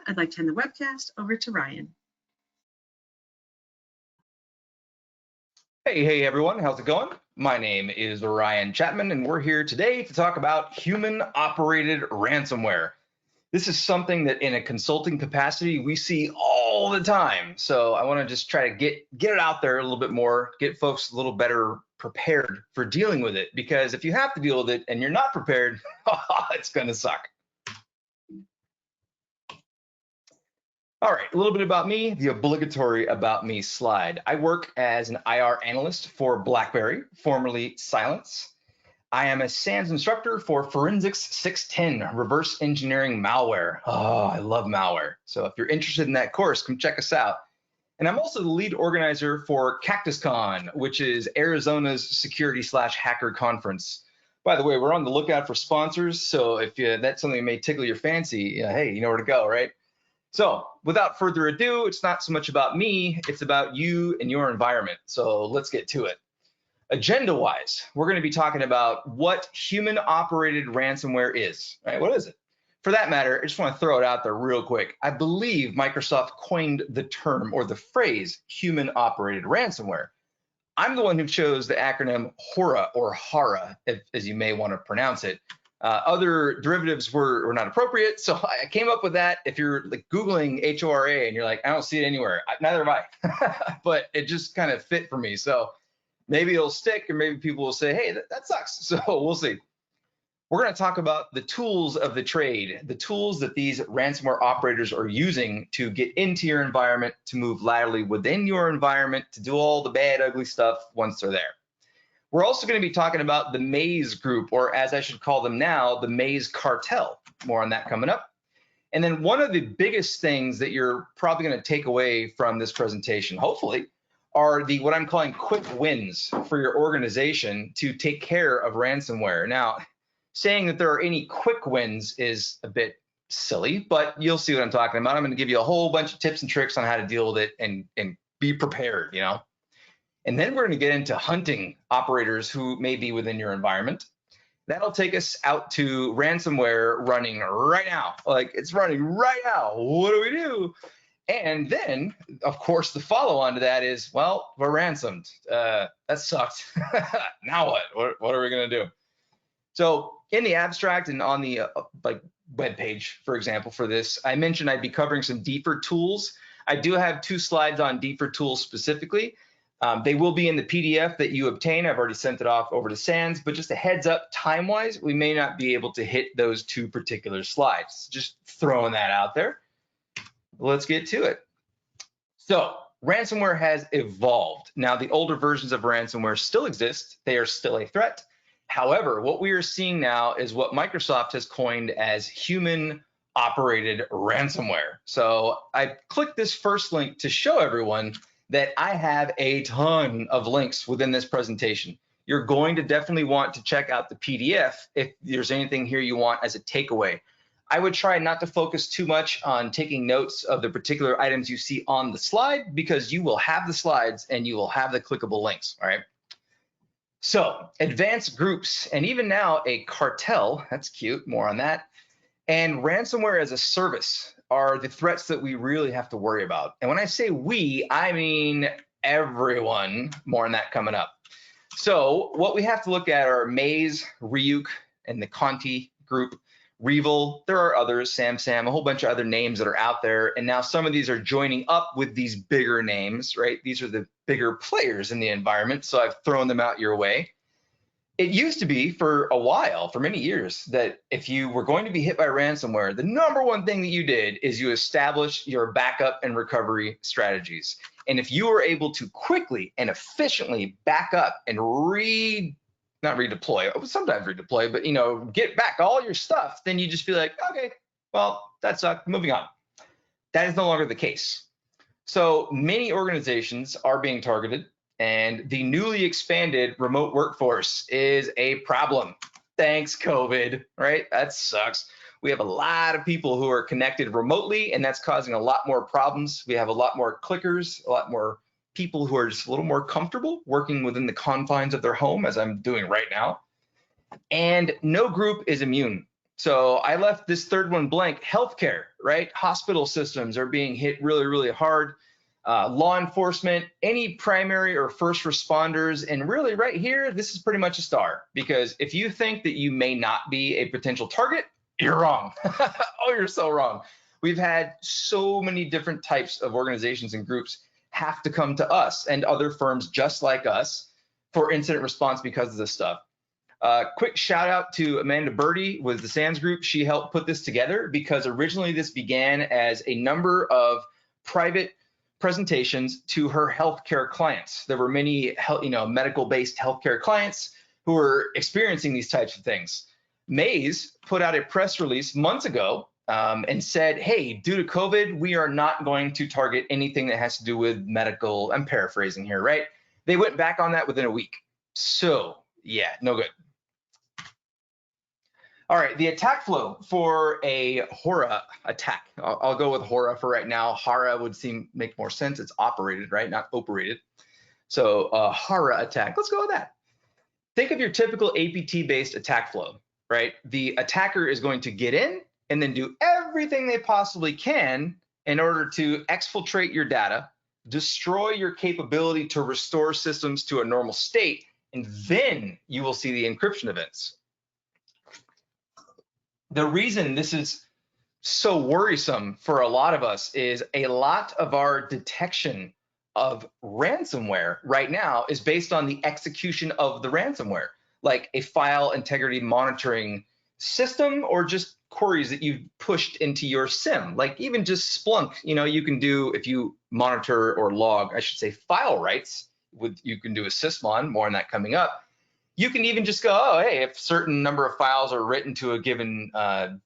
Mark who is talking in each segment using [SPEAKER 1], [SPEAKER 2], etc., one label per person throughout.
[SPEAKER 1] I'd like to hand the webcast over to Ryan.
[SPEAKER 2] Hey everyone, how's it going? My name is Ryan Chapman, and we're here today to talk about human-operated ransomware. This is something that in a consulting capacity we see all the time. So I want to just try to get it out there a little bit more, get folks a little better prepared for dealing with it, because if you have to deal with it and you're not prepared, it's going to suck. All right, a little bit about me, the obligatory about me slide. I work as an IR analyst for BlackBerry, formerly Cylance. I am a SANS instructor for Forensics 610, reverse engineering malware. Oh, I love malware. So if you're interested in that course, come check us out. And I'm also the lead organizer for CactusCon, which is Arizona's security/hacker conference. By the way, we're on the lookout for sponsors. So if that's something that may tickle your fancy, hey, you know where to go, right? So without further ado, it's not so much about me, it's about you and your environment. So let's get to it. Agenda-wise, we're going to be talking about what human-operated ransomware is, right? What is it? For that matter, I just want to throw it out there real quick. I believe Microsoft coined the term or the phrase human-operated ransomware. I'm the one who chose the acronym HORA or HORA, as you may want to pronounce it. Other derivatives were not appropriate, so I came up with that. If you're like Googling HORA and you're like, I don't see it anywhere, neither have I, but it just kind of fit for me. So maybe it'll stick, or maybe people will say, hey, that sucks. So we'll see. We're going to talk about the tools of the trade, the tools that these ransomware operators are using to get into your environment, to move laterally within your environment, to do all the bad, ugly stuff once they're there. We're also going to be talking about the Maze group, or as I should call them now, the Maze cartel. More on that coming up. And then one of the biggest things that you're probably going to take away from this presentation, hopefully, are the what I'm calling quick wins for your organization to take care of ransomware. Now, saying that there are any quick wins is a bit silly, but you'll see what I'm talking about. I'm going to give you a whole bunch of tips and tricks on how to deal with it and be prepared, you know. And then we're going to get into hunting operators who may be within your environment. That'll take us out to ransomware running right now. Like, it's running right now. What do we do? And then, of course, the follow-on to that is, well, we're ransomed. That sucked. Now what? What are we going to do? So in the abstract and on the web page, for example, for this, I mentioned I'd be covering some deeper tools. I do have 2 slides on deeper tools specifically. They will be in the PDF that you obtain. I've already sent it off over to SANS, but just a heads up, time-wise, we may not be able to hit those 2 particular slides. Just throwing that out there. Let's get to it. So ransomware has evolved. Now, the older versions of ransomware still exist. They are still a threat. However, what we are seeing now is what Microsoft has coined as human-operated ransomware. So I clicked this first link to show everyone that I have a ton of links within this presentation. You're going to definitely want to check out the PDF if there's anything here you want as a takeaway. I would try not to focus too much on taking notes of the particular items you see on the slide, because you will have the slides and you will have the clickable links, all right? So advanced groups, and even now a cartel, that's cute, more on that, and ransomware as a service are the threats that we really have to worry about. And when I say we, I mean everyone. More on that coming up. So what we have to look at are Maze, Ryuk, and the Conti group, Revil. There are others, Sam, a whole bunch of other names that are out there. And now some of these are joining up with these bigger names, right? These are the bigger players in the environment. So I've thrown them out your way. It used to be for a while, for many years, that if you were going to be hit by ransomware, the number 1 thing that you did is you established your backup and recovery strategies. And if you were able to quickly and efficiently back up and not redeploy, sometimes redeploy, but, you know, get back all your stuff, then you just feel like, okay, well, that sucked, moving on. That is no longer the case. So many organizations are being targeted, and the newly expanded remote workforce is a problem. Thanks, COVID, right? That sucks. We have a lot of people who are connected remotely, and that's causing a lot more problems. We have a lot more clickers, a lot more people who are just a little more comfortable working within the confines of their home, as I'm doing right now. And no group is immune. So I left this third one blank. Healthcare, right? Hospital systems are being hit really, really hard. Law enforcement, any primary or first responders, and really right here, this is pretty much a star, because if you think that you may not be a potential target, you're wrong. Oh, you're so wrong. We've had so many different types of organizations and groups have to come to us and other firms just like us for incident response because of this stuff. Quick shout out to Amanda Birdie with the SANS group. She helped put this together because originally this began as a number of private presentations to her healthcare clients. There were many medical-based healthcare clients who were experiencing these types of things. Maze put out a press release months ago and said, hey, due to COVID, we are not going to target anything that has to do with medical. I'm paraphrasing here, right? They went back on that within a week. So yeah, no good. All right, the attack flow for a HORA attack. I'll go with HORA for right now. HORA would make more sense. It's operated, right? Not operated. So HORA attack, let's go with that. Think of your typical APT-based attack flow, right? The attacker is going to get in and then do everything they possibly can in order to exfiltrate your data, destroy your capability to restore systems to a normal state, and then you will see the encryption events. The reason this is so worrisome for a lot of us is a lot of our detection of ransomware right now is based on the execution of the ransomware, like a file integrity monitoring system or just queries that you've pushed into your SIM, like even just Splunk. You can do, if you monitor or log, I should say, file writes, you can do a sysmon, more on that coming up. You can even just go, oh, hey, if a certain number of files are written to a given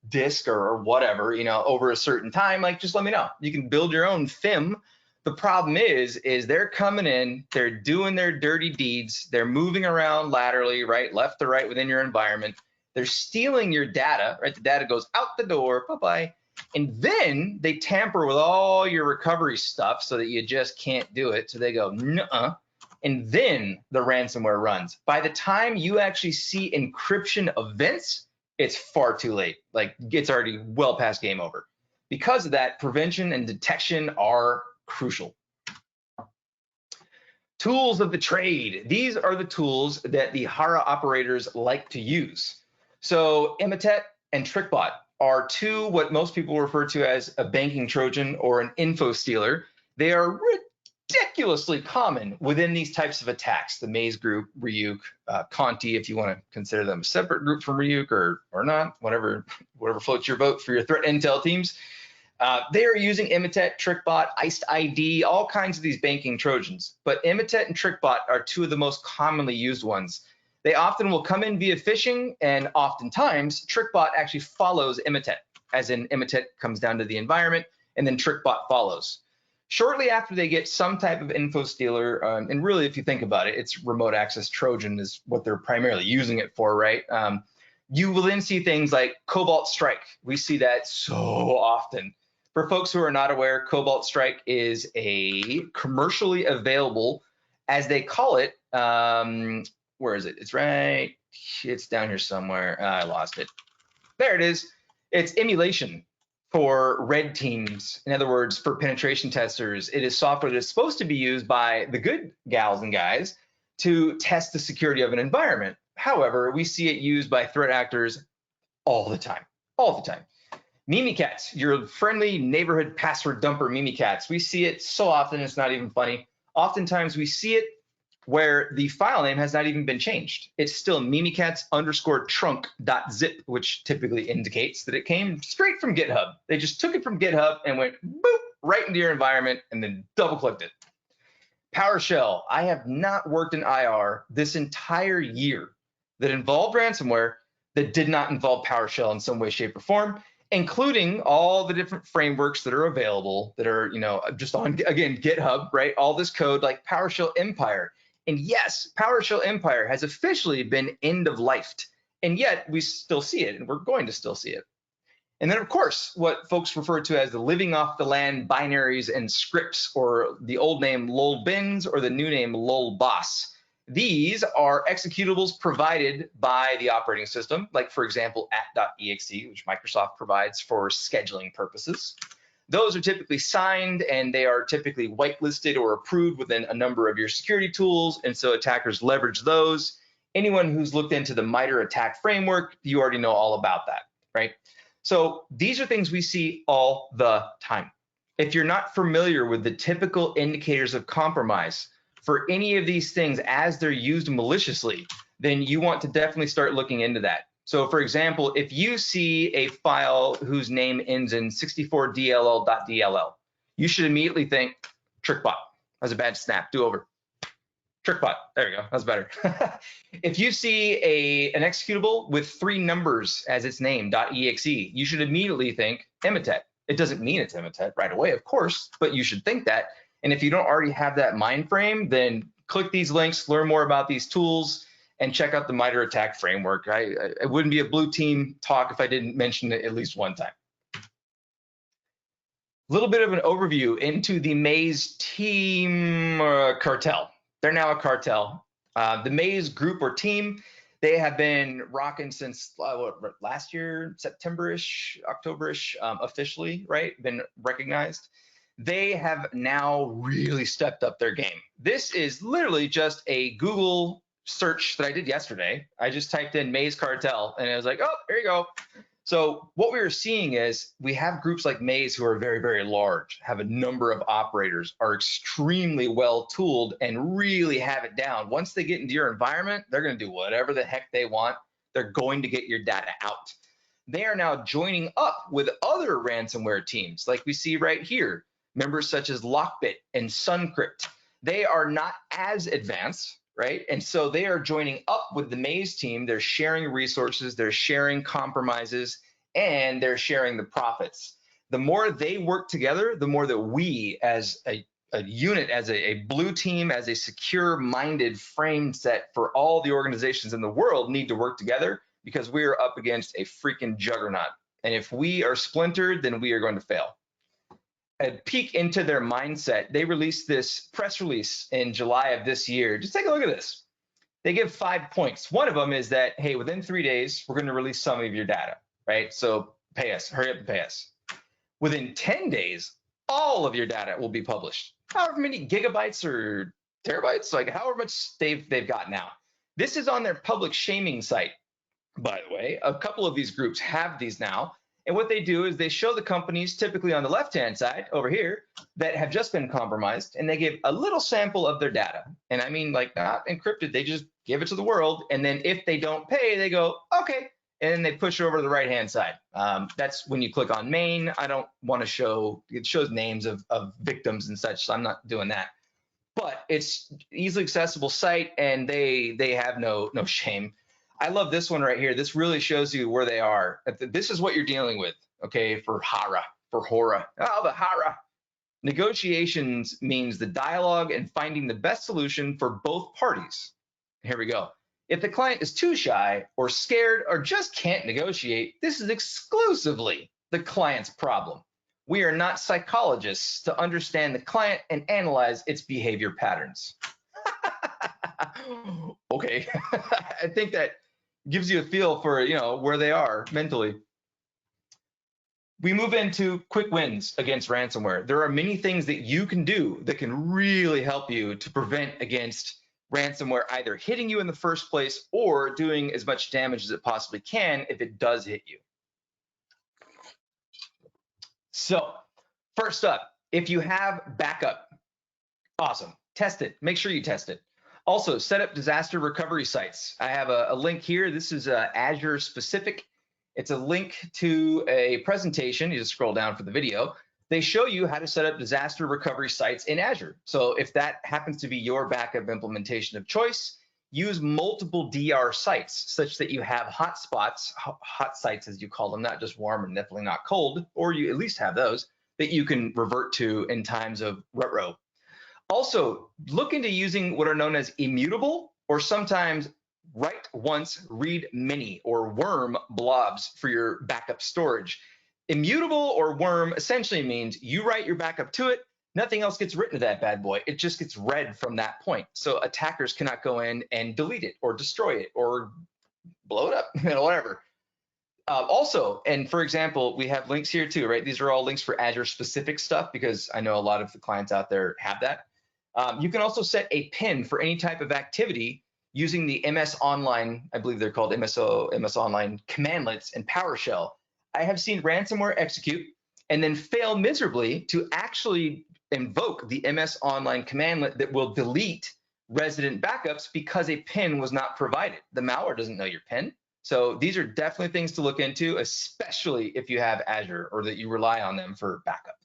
[SPEAKER 2] disk or whatever, over a certain time, like just let me know. You can build your own FIM. The problem is they're coming in, they're doing their dirty deeds, they're moving around laterally, right, left to right within your environment. They're stealing your data, right? The data goes out the door, bye-bye. And then they tamper with all your recovery stuff so that you just can't do it. So they go, nuh-uh. And then the ransomware runs. By the time you actually see encryption events, it's far too late. Like, it's already well past game over. Because of that, prevention and detection are crucial. Tools of the trade. These are the tools that the HORA operators like to use. So Emotet and Trickbot are two what most people refer to as a banking Trojan or an info stealer. They are ridiculously common within these types of attacks. The Maze group, Ryuk, Conti, if you want to consider them a separate group from Ryuk or not, whatever floats your boat for your threat intel teams. They are using Emotet, Trickbot, Iced ID, all kinds of these banking Trojans. But Emotet and Trickbot are two of the most commonly used ones. They often will come in via phishing, and oftentimes Trickbot actually follows Emotet, as in Emotet comes down to the environment, and then Trickbot follows. Shortly after they get some type of info stealer, and really if you think about it, it's remote access Trojan is what they're primarily using it for, right? You will then see things like Cobalt Strike. We see that so often. For folks who are not aware, Cobalt Strike is a commercially available, as they call it, where is it? It's down here somewhere. I lost it. There it is. It's emulation for red teams. In other words, for penetration testers. It is software that is supposed to be used by the good gals and guys to test the security of an environment. However, we see it used by threat actors all the time, Mimikatz, your friendly neighborhood password dumper Mimikatz. We see it so often, it's not even funny. Oftentimes we see it where the file name has not even been changed. It's still mimikatz_trunk.zip, which typically indicates that it came straight from GitHub. They just took it from GitHub and went boop right into your environment and then double clicked it. PowerShell. I have not worked in IR this entire year that involved ransomware that did not involve PowerShell in some way, shape, or form, including all the different frameworks that are available that are, just on, again, GitHub, right? All this code like PowerShell Empire. And yes, PowerShell Empire has officially been end-of-lifed, and yet we still see it, and we're going to still see it. And then, of course, what folks refer to as the living off the land binaries and scripts, or the old name lol bins or the new name lol boss. These are executables provided by the operating system, like for example, at.exe, which Microsoft provides for scheduling purposes. Those are typically signed and they are typically whitelisted or approved within a number of your security tools. And so attackers leverage those. Anyone who's looked into the MITRE ATT&CK framework, you already know all about that, right? So these are things we see all the time. If you're not familiar with the typical indicators of compromise for any of these things as they're used maliciously, then you want to definitely start looking into that. So for example, if you see a file whose name ends in 64dll.dll, you should immediately think Trickbot. That was a bad snap, do over. Trickbot, there you go, that's better. If you see an executable with 3 numbers as its name, .exe, you should immediately think Imitet. It doesn't mean it's Imitet right away, of course, but you should think that. And if you don't already have that mind frame, then click these links, learn more about these tools, and check out the MITRE ATT&CK framework. It wouldn't be a blue team talk if I didn't mention it at least one time. A little bit of an overview into the Maze team cartel. They're now a cartel. The Maze group or team, they have been rocking since last year, September-ish, October-ish, officially, right? Been recognized. They have now really stepped up their game. This is literally just a Google search that I did yesterday. I just typed in Maze Cartel and it was like, oh, there you go. So what we were seeing is we have groups like Maze who are very, very large, have a number of operators, are extremely well tooled and really have it down. Once they get into your environment, they're going to do whatever the heck they want. They're going to get your data out. They are now joining up with other ransomware teams like we see right here. Members such as Lockbit and Suncrypt. They are not as advanced, right? And so they are joining up with the Maze team. They're sharing resources, they're sharing compromises, and they're sharing the profits. The more they work together, the more that we as a unit, as a blue team, as a secure-minded frame set for all the organizations in the world need to work together because we are up against a freaking juggernaut. And if we are splintered, then we are going to fail. A peek into their mindset, they released this press release in July of this year. Just take a look at this. They give 5 points. One of them is that, hey, within 3 days, we're going to release some of your data, right? So pay us, hurry up and pay us. Within 10 days, all of your data will be published. However many gigabytes or terabytes, like however much they've got now. This is on their public shaming site, by the way. A couple of these groups have these now. And what they do is they show the companies, typically on the left-hand side over here, that have just been compromised, and they give a little sample of their data. And I mean, like, not encrypted, they just give it to the world. And then if they don't pay, they go, okay. And then they push it over to the right-hand side. That's when you click on main. I don't want to show, it shows names of victims and such, so I'm not doing that. But it's easily accessible site, and they have no shame. I love this one right here. This really shows you where they are. This is what you're dealing with, okay, for HORA, for HORA. Oh, the HORA. Negotiations means the dialogue and finding the best solution for both parties. Here we go. If the client is too shy or scared or just can't negotiate, this is exclusively the client's problem. We are not psychologists to understand the client and analyze its behavior patterns. Okay, I think that gives you a feel for, where they are mentally. We move into quick wins against ransomware. There are many things that you can do that can really help you to prevent against ransomware either hitting you in the first place or doing as much damage as it possibly can if it does hit you. So first up, if you have backup, awesome, test it, make sure you test it. Also, set up disaster recovery sites. I have a link here. This is Azure specific. It's a link to a presentation. You just scroll down for the video. They show you how to set up disaster recovery sites in Azure. So if that happens to be your backup implementation of choice, use multiple DR sites such that you have hot spots, hot sites as you call them, not just warm and definitely not cold, or you at least have those that you can revert to in times of retro. Also, look into using what are known as immutable or sometimes write once, read many, or worm blobs for your backup storage. Immutable or worm essentially means you write your backup to it, Nothing else gets written to that bad boy. It just gets read from that point. So attackers cannot go in and delete it or destroy it or blow it up, whatever. Also, and for example, we have links here too, right? These are all links for Azure specific stuff because I know a lot of the clients out there have that. You can also set a pin for any type of activity using the MS Online, I believe they're called MS Online commandlets and PowerShell. I have seen ransomware execute and then fail miserably to actually invoke the MS Online commandlet that will delete resident backups because a pin was not provided. The malware doesn't know your pin. So these are definitely things to look into, especially if you have Azure or that you rely on them for backup.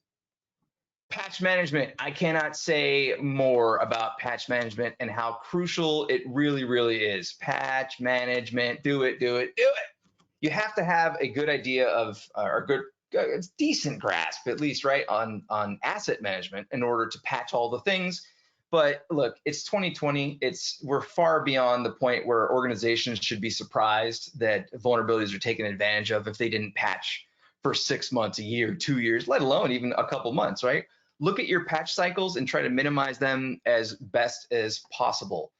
[SPEAKER 2] Patch management. I cannot say more about patch management and how crucial it really, really is. Patch management, do it, do it, do it. You have to have a good idea of, or a decent grasp, at least, right, on asset management in order to patch all the things. But look, it's 2020. We're far beyond the point where organizations should be surprised that vulnerabilities are taken advantage of if they didn't patch for 6 months, a year, 2 years, let alone even a couple months, right? Look at your patch cycles and try to minimize them as best as possible.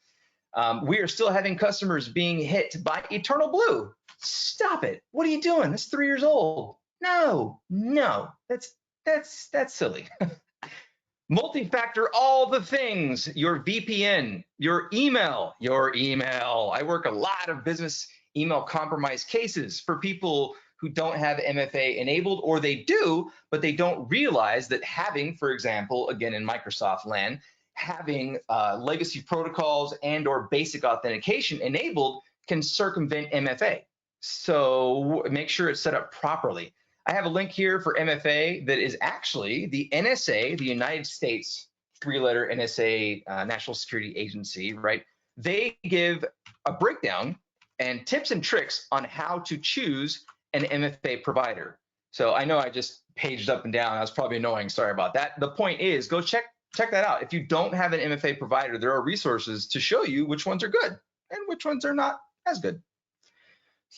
[SPEAKER 2] We are still having customers being hit by Eternal Blue. Stop it. What are you doing? That's 3 years old. No, that's silly. Multi-factor, all the things, your VPN, your email. I work a lot of business email compromise cases for people who don't have MFA enabled, or they do, but they don't realize that having, for example, again in Microsoft land, having legacy protocols and or basic authentication enabled can circumvent MFA. So make sure it's set up properly. I have a link here for MFA that is actually the NSA, the United States three-letter NSA, National Security Agency, right? They give a breakdown and tips and tricks on how to choose an MFA provider. So I know I just paged up and down. I was probably annoying. Sorry about that. The point is, go check that out. If you don't have an MFA provider, there are resources to show you which ones are good and which ones are not as good.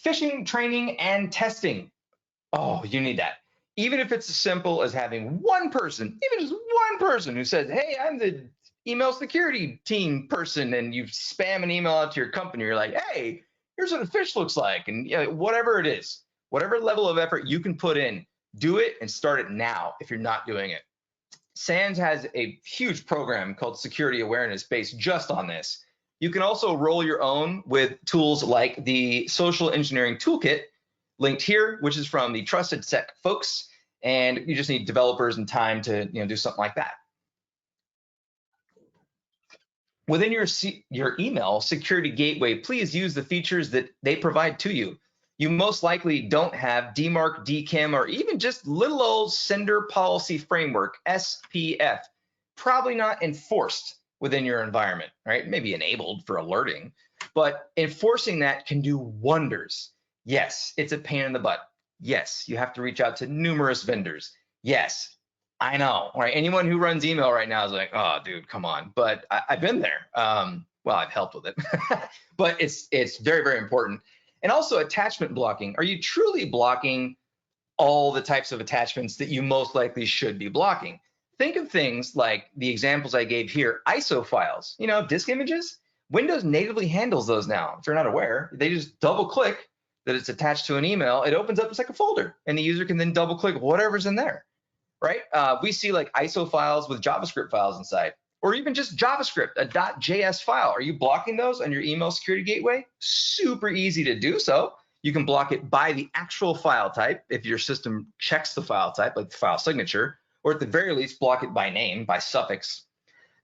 [SPEAKER 2] Phishing training and testing. Oh, you need that. Even if it's as simple as having one person, even just one person who says, hey, I'm the email security team person, and you spam an email out to your company, you're like, hey, here's what a phish looks like, and whatever it is, whatever level of effort you can put in, do it and start it now if you're not doing it. SANS has a huge program called Security Awareness based just on this. You can also roll your own with tools like the Social Engineering Toolkit, linked here, which is from the Trusted Sec folks, and you just need developers and time to do something like that. Within your email security gateway, please use the features that they provide to you. You most likely don't have DMARC, DKIM, or even just little old Sender Policy Framework, SPF, probably not enforced within your environment, right? Maybe enabled for alerting, but enforcing that can do wonders. Yes, it's a pain in the butt. Yes, you have to reach out to numerous vendors. Yes, I know, right? Anyone who runs email right now is like, oh, dude, come on. But I've been there. Well, I've helped with it, but it's very, very important. And also attachment blocking. Are you truly blocking all the types of attachments that you most likely should be blocking? Think of things like the examples I gave here, ISO files, disk images. Windows natively handles those now. If you're not aware, they just double click that it's attached to an email. It opens up, it's like a folder, and the user can then double click whatever's in there, right? We see like ISO files with JavaScript files inside, or even just JavaScript, a .js file. Are you blocking those on your email security gateway? Super easy to do so. You can block it by the actual file type if your system checks the file type, like the file signature, or at the very least, block it by name, by suffix.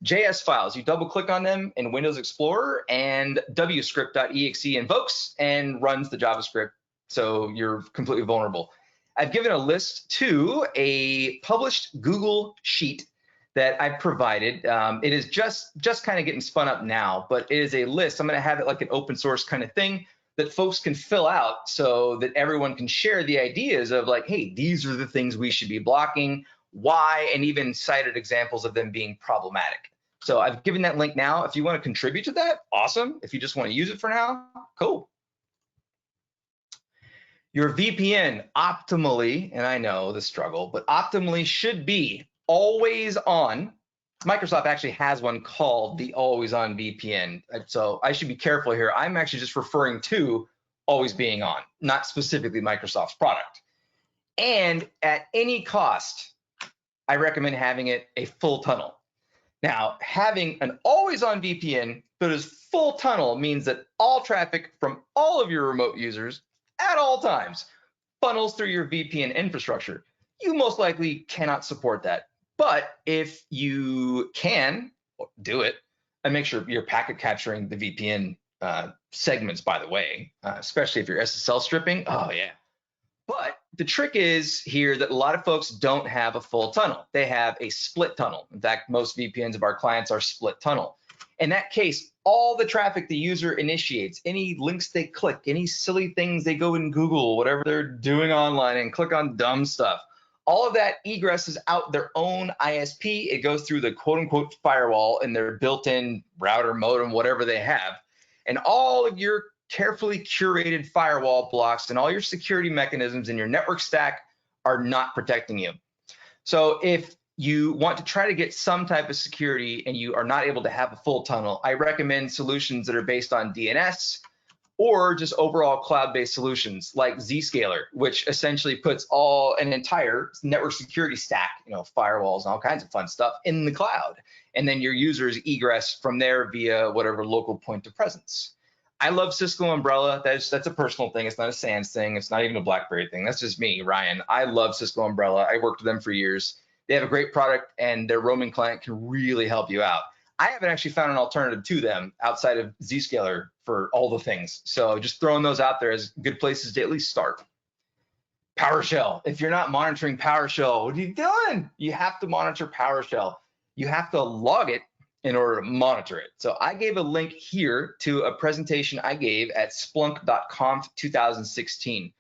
[SPEAKER 2] JS files, you double click on them in Windows Explorer, and wscript.exe invokes and runs the JavaScript, so you're completely vulnerable. I've given a list to a published Google sheet that I've provided. It is just kind of getting spun up now, but it is a list. I'm going to have it like an open source kind of thing that folks can fill out so that everyone can share the ideas of like, hey, these are the things we should be blocking, why, and even cited examples of them being problematic. So I've given that link now. If you want to contribute to that, awesome. If you just want to use it for now, cool. Your VPN optimally, and I know the struggle, but optimally should be always on. Microsoft actually has one called the always on VPN. So I should be careful here. I'm actually just referring to always being on, not specifically Microsoft's product. And at any cost, I recommend having it a full tunnel. Now, having an always on VPN that is full tunnel means that all traffic from all of your remote users at all times funnels through your VPN infrastructure. You most likely cannot support that. But if you can, do it, and make sure you're packet capturing the VPN segments, by the way, especially if you're SSL stripping. Oh, yeah. But the trick is here that a lot of folks don't have a full tunnel. They have a split tunnel. In fact, most VPNs of our clients are split tunnel. In that case, all the traffic the user initiates, any links they click, any silly things they go and Google, whatever they're doing online and click on dumb stuff, all of that egresses out their own ISP. It goes through the quote unquote firewall in their built-in router, modem, whatever they have. And all of your carefully curated firewall blocks and all your security mechanisms in your network stack are not protecting you. So if you want to try to get some type of security and you are not able to have a full tunnel, I recommend solutions that are based on DNS or just overall cloud-based solutions like Zscaler, which essentially puts an entire network security stack, firewalls and all kinds of fun stuff in the cloud. And then your users egress from there via whatever local point of presence. I love Cisco Umbrella. That's a personal thing. It's not a SANS thing. It's not even a BlackBerry thing. That's just me, Ryan. I love Cisco Umbrella. I worked with them for years. They have a great product, and their roaming client can really help you out. I haven't actually found an alternative to them outside of Zscaler for all the things. So just throwing those out there as good places to at least start. PowerShell. If you're not monitoring PowerShell, what are you doing? You have to monitor PowerShell. You have to log it in order to monitor it. So I gave a link here to a presentation I gave at splunk.conf 2016.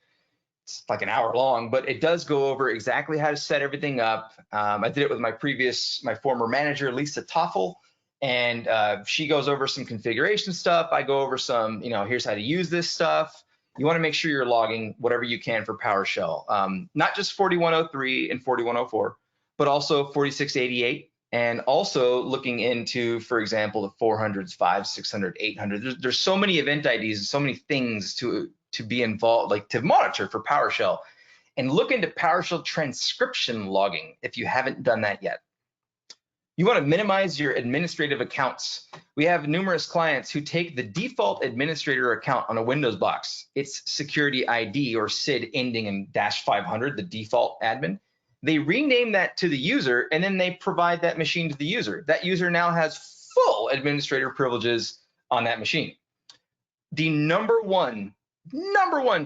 [SPEAKER 2] It's like an hour long, but it does go over exactly how to set everything up. I did it with my former manager, Lisa Toffel, and she goes over some configuration stuff. I go over some, here's how to use this stuff. You want to make sure you're logging whatever you can for PowerShell, not just 4103 and 4104, but also 4688. And also looking into, for example, the 400s, 500, 600, 800. There's so many event IDs and so many things to be involved, like to monitor for PowerShell. And look into PowerShell transcription logging if you haven't done that yet. You want to minimize your administrative accounts. We have numerous clients who take the default administrator account on a Windows box. It's security ID or SID ending in -500, the default admin. They rename that to the user, and then they provide that machine to the user. That user now has full administrator privileges on that machine. The number one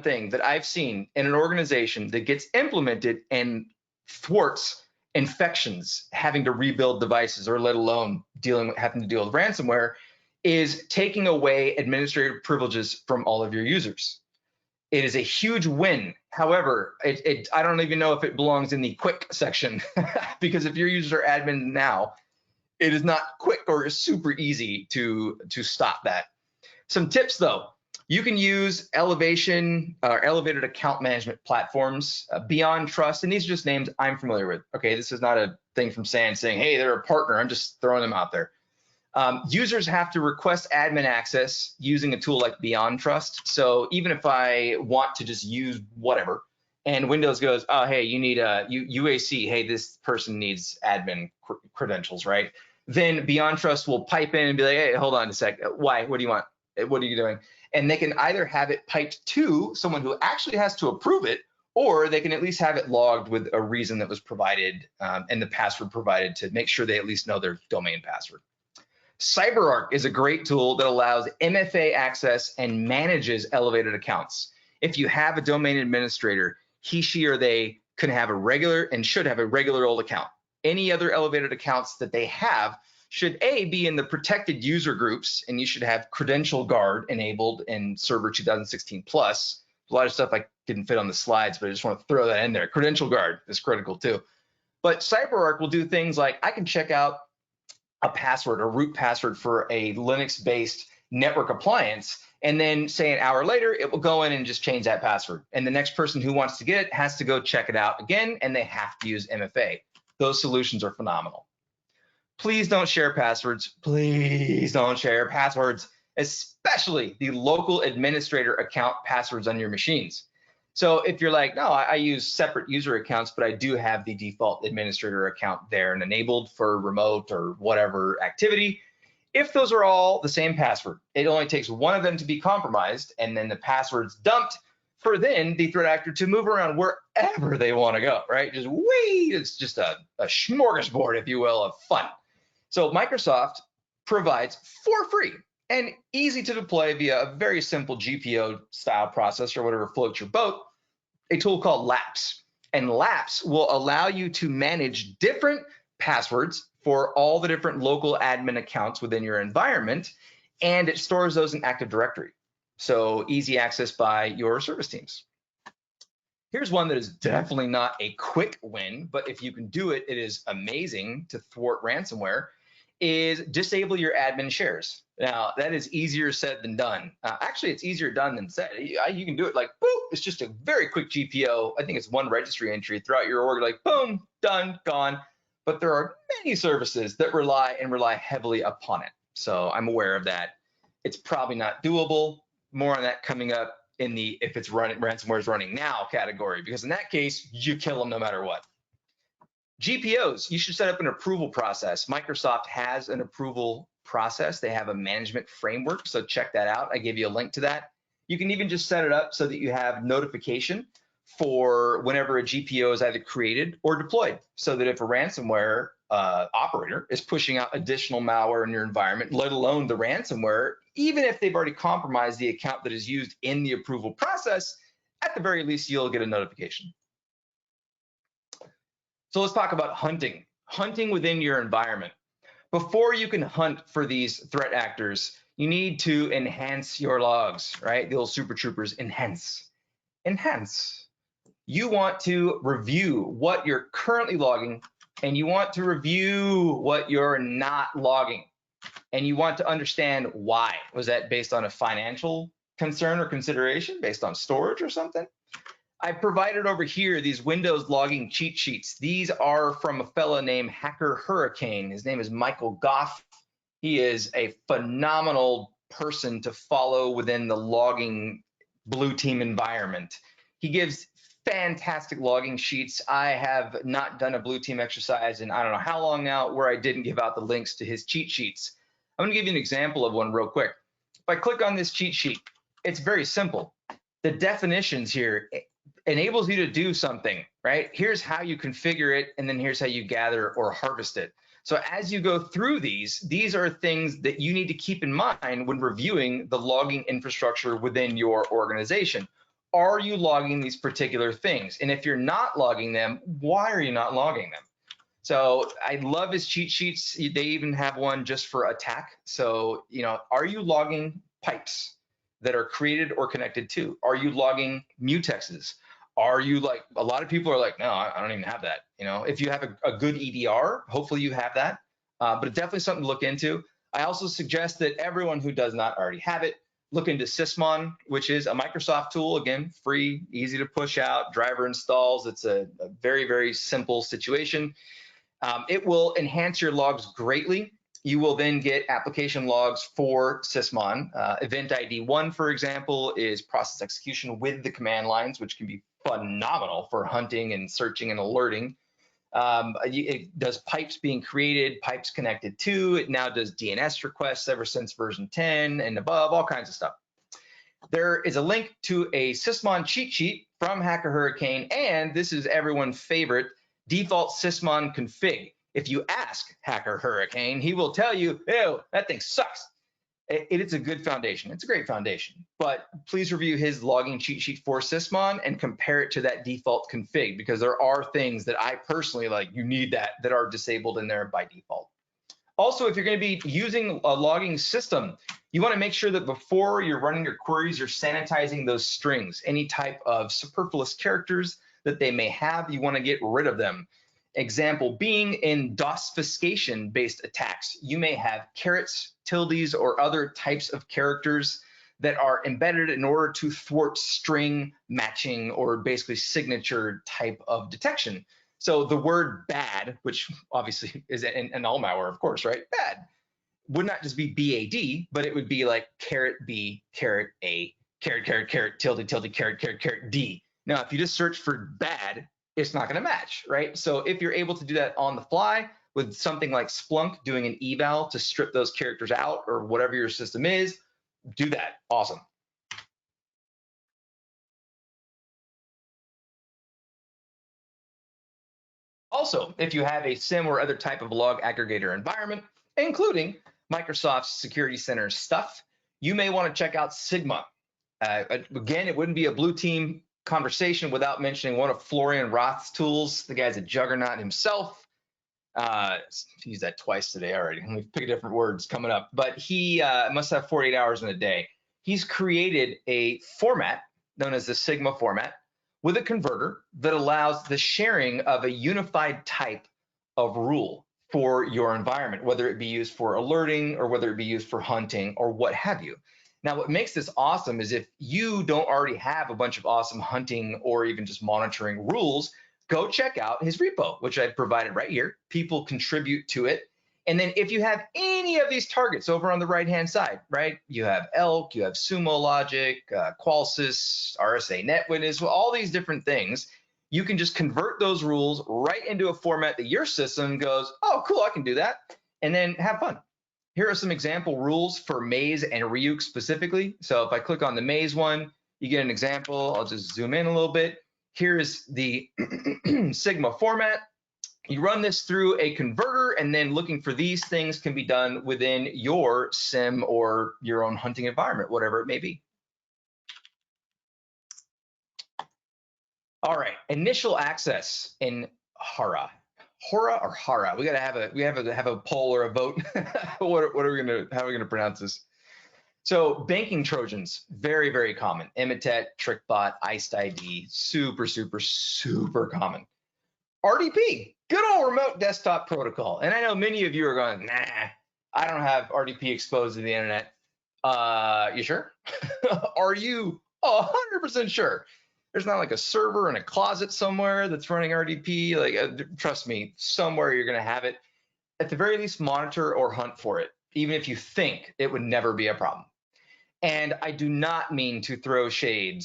[SPEAKER 2] thing that I've seen in an organization that gets implemented and thwarts infections, having to rebuild devices, or let alone having to deal with ransomware, is taking away administrative privileges from all of your users. It is a huge win. However, I don't even know if it belongs in the quick section because if your users are admin now, it is not quick or super easy to stop that. Some tips though, you can use elevated account management platforms, Beyond Trust, and these are just names I'm familiar with. Okay, this is not a thing from SANS saying, hey, they're a partner. I'm just throwing them out there. Users have to request admin access using a tool like Beyond Trust. So even if I want to just use whatever, and Windows goes, oh, hey, you need a UAC, hey, this person needs admin credentials, right? Then Beyond Trust will pipe in and be like, hey, hold on a sec. Why? What do you want? What are you doing? And they can either have it piped to someone who actually has to approve it, or they can at least have it logged with a reason that was provided and the password provided to make sure they at least know their domain password. CyberArk is a great tool that allows MFA access and manages elevated accounts. If you have a domain administrator, he, she, or they can have a regular and should have a regular old account. Any other elevated accounts that they have should be in the protected user groups, and you should have Credential Guard enabled in Server 2016 Plus. A lot of stuff I didn't fit on the slides, but I just want to throw that in there. Credential Guard is critical too. But CyberArk will do things like I can check out a password, a root password for a Linux-based network appliance, and then say an hour later, it will go in and just change that password. And the next person who wants to get it has to go check it out again, and they have to use MFA. those solutions are phenomenal. Please don't share passwords. Please don't share passwords, especially the local administrator account passwords on your machines. So if you're like, no, I use separate user accounts, but I do have the default administrator account there and enabled for remote or whatever activity. If those are all the same password, it only takes one of them to be compromised, and then the password's dumped for then the threat actor to move around wherever they want to go, right? Just wait, it's just a smorgasbord, if you will, of fun. So Microsoft provides for free and easy to deploy via a very simple GPO style process or whatever floats your boat, a tool called Laps. And Laps will allow you to manage different passwords for all the different local admin accounts within your environment, and it stores those in Active Directory. So easy access by your service teams. Here's one that is definitely not a quick win, but if you can do it, it is amazing to thwart ransomware, is disable your admin shares. Now, that is easier said than done. Actually, it's easier done than said. You can do it like, boop, it's just a very quick GPO. I think it's one registry entry throughout your org, like, boom, done, gone. But there are many services that rely heavily upon it. So I'm aware of that. It's probably not doable. More on that coming up in the if it's running, ransomware is running now category, because in that case, you kill them no matter what. GPOs, you should set up an approval process. Microsoft has an approval process. They have a management framework, so check that out. I gave you a link to that. You can even just set it up so that you have notification for whenever a GPO is either created or deployed, so that if a ransomware operator is pushing out additional malware in your environment, let alone the ransomware, even if they've already compromised the account that is used in the approval process, at the very least, you'll get a notification. So let's talk about hunting within your environment. Before you can hunt for these threat actors, you need to enhance your logs, right? The old super troopers, enhance. You want to review what you're currently logging, and you want to review what you're not logging. And you want to understand why. Was that based on a financial concern or consideration, based on storage or something? I provided over here these Windows logging cheat sheets. These are from a fellow named Hacker Hurricane. His name is Michael Goff. He is a phenomenal person to follow within the logging blue team environment. He gives fantastic logging sheets. I have not done a blue team exercise in I don't know how long now where I didn't give out the links to his cheat sheets. I'm going to give you an example of one real quick. If I click on this cheat sheet, it's very simple. The definitions here enables you to do something, right? Here's how you configure it, and then here's how you gather or harvest it. So as you go through these are things that you need to keep in mind when reviewing the logging infrastructure within your organization. Are you logging these particular things? And if you're not logging them, why are you not logging them? So I love his cheat sheets. They even have one just for attack. So, are you logging pipes that are created or connected to? Are you logging mutexes? Are you like, a lot of people are like, no, I don't even have that. If you have a good EDR, hopefully you have that, but it's definitely something to look into. I also suggest that everyone who does not already have it, look into Sysmon, which is a Microsoft tool, again, free, easy to push out, driver installs. It's a very, very simple situation. It will enhance your logs greatly. You will then get application logs for Sysmon. Event ID 1, for example, is process execution with the command lines, which can be phenomenal for hunting and searching and alerting. It does pipes being created, pipes connected to. It now does DNS requests ever since version 10 and above, all kinds of stuff. There is a link to a Sysmon cheat sheet from Hacker Hurricane, and this is everyone's favorite, default Sysmon config. If you ask Hacker Hurricane, he will tell you, ew, that thing sucks. It's a good foundation. It's a great foundation, but please review his logging cheat sheet for Sysmon and compare it to that default config, because there are things that I personally like, you need that are disabled in there by default. Also, if you're going to be using a logging system, you want to make sure that before you're running your queries, you're sanitizing those strings. Any type of superfluous characters that they may have, you want to get rid of them. Example being in DOSfication based attacks, you may have carets, tildes, or other types of characters that are embedded in order to thwart string matching or basically signature type of detection. So the word bad, which obviously is in all malware, of course, right? Bad would not just be BAD, but it would be like $B, $A, tilde, tilde, D. Now, if you just search for bad, it's not going to match, right? So if you're able to do that on the fly with something like Splunk doing an eval to strip those characters out or whatever your system is, do that. Awesome. Also, if you have a SIM or other type of log aggregator environment, including Microsoft's Security Center stuff, you may want to check out Sigma. Again, it wouldn't be a blue team conversation without mentioning one of Florian Roth's tools. The guy's a juggernaut himself. Used that twice today already. Let me pick different words coming up. But he must have 48 hours in a day. He's created a format known as the Sigma format with a converter that allows the sharing of a unified type of rule for your environment, whether it be used for alerting or whether it be used for hunting or what have you. Now, what makes this awesome is if you don't already have a bunch of awesome hunting or even just monitoring rules, go check out his repo, which I've provided right here. People contribute to it. And then if you have any of these targets over on the right-hand side, right, you have Elk, you have Sumo Logic, Qualsys, RSA NetWitness, all these different things, you can just convert those rules right into a format that your system goes, oh, cool, I can do that, and then have fun. Here are some example rules for Maze and Ryuk specifically. So if I click on the Maze one, you get an example. I'll just zoom in a little bit. Here's the Sigma format. You run this through a converter, and then looking for these things can be done within your SIM or your own hunting environment, whatever it may be. All right, initial access in HORA. HORA or HORA? We gotta have a poll or a vote. How are we gonna pronounce this? So banking Trojans, very, very common. Imitet, Trickbot, Iced ID, super, super, super common. RDP, good old remote desktop protocol. And I know many of you are going, nah, I don't have RDP exposed to the internet. You sure? Are you 100% sure? There's not like a server in a closet somewhere that's running RDP. Like, trust me, somewhere you're going to have it. At the very least, monitor or hunt for it, even if you think it would never be a problem. And I do not mean to throw shade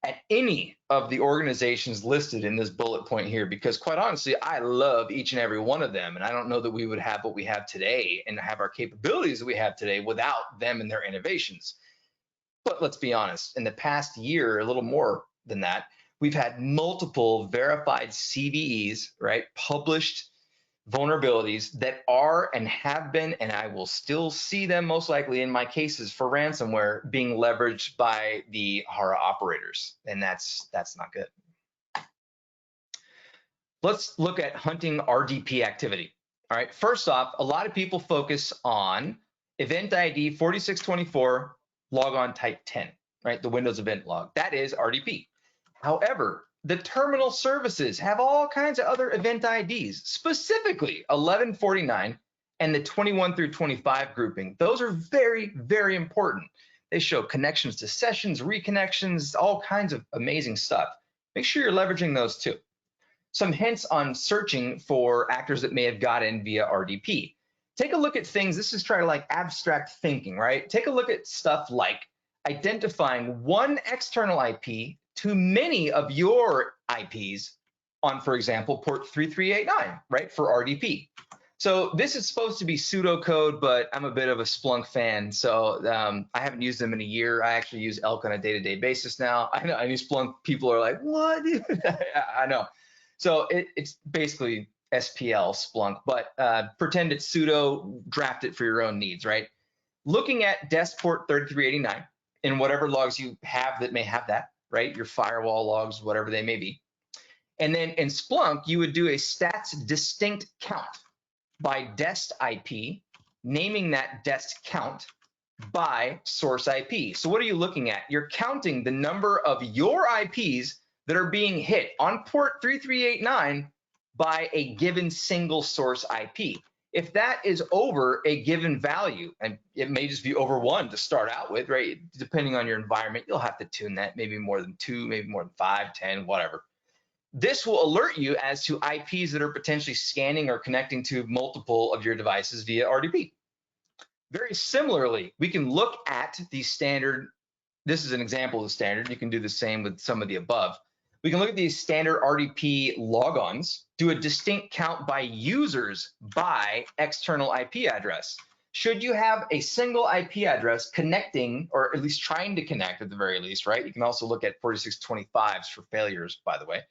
[SPEAKER 2] at any of the organizations listed in this bullet point here, because quite honestly, I love each and every one of them. And I don't know that we would have what we have today and have our capabilities that we have today without them and their innovations. But let's be honest, in the past year, a little more than that, we've had multiple verified CVEs, right? Published vulnerabilities that are and have been, and I will still see them most likely in my cases for ransomware being leveraged by the HORA operators, and that's not good. Let's look at hunting RDP activity. All right, first off, a lot of people focus on event ID 4624 logon type 10, right? The Windows event log. That is RDP. However, the terminal services have all kinds of other event IDs, specifically 1149 and the 21 through 25 grouping. Those are very, very important. They show connections to sessions, reconnections, all kinds of amazing stuff. Make sure you're leveraging those too. Some hints on searching for actors that may have got in via RDP. Take a look at things. This is try to like abstract thinking, right? Take a look at stuff like identifying one external IP to many of your IPs on, for example, port 3389, right, for RDP. So this is supposed to be pseudocode, but I'm a bit of a Splunk fan, so I haven't used them in a year. I actually use Elk on a day-to-day basis now. I know I use Splunk. People are like, what? I know. So it's basically SPL Splunk, but pretend it's pseudo, draft it for your own needs, right? Looking at desk port 3389 in whatever logs you have that may have that, right? Your firewall logs, whatever they may be. And then in Splunk, you would do a stats distinct count by dest IP, naming that dest count by source IP. So what are you looking at? You're counting the number of your IPs that are being hit on port 3389 by a given single source IP. If that is over a given value, and it may just be over 1 to start out with, right? Depending on your environment, you'll have to tune that, maybe more than 2, maybe more than 5, 10, whatever. This will alert you as to IPs that are potentially scanning or connecting to multiple of your devices via RDP. Very similarly, we can look at the standard. This is an example of the standard. You can do the same with some of the above. We can look at these standard RDP logons, do a distinct count by users by external IP address. Should you have a single IP address connecting, or at least trying to connect at the very least, right? You can also look at 4625s for failures, by the way,